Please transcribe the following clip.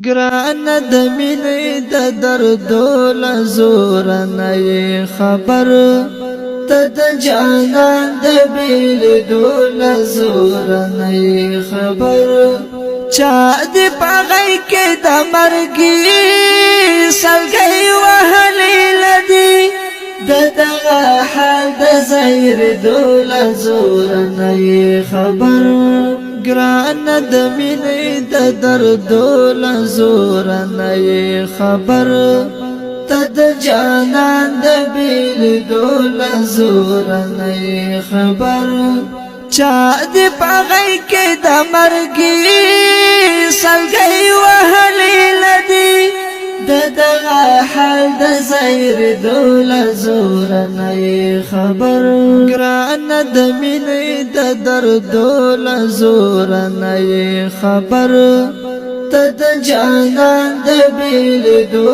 ګران د مینې د دردو له زوره نه یې خبر ته د جانان د بېلېدو له زوره نه یې خبر چا دې په غېږ کې د مرګي سلګۍ وهلې لدی د دغه حال د زېرېدو له زوره نه یې خبر ګران د مینې د دردو له زوره نه یې خبر ته د جانان د بېلېدو له زوره نه یې خبر چا دې په غېږ کې د مرګي سلګۍ وهلې لدی د دغه حال د زېرېدو له زوره نه یې خبر ګران د مینې د دردو له زوره نه یې خبر ته د جانان د بېلېدو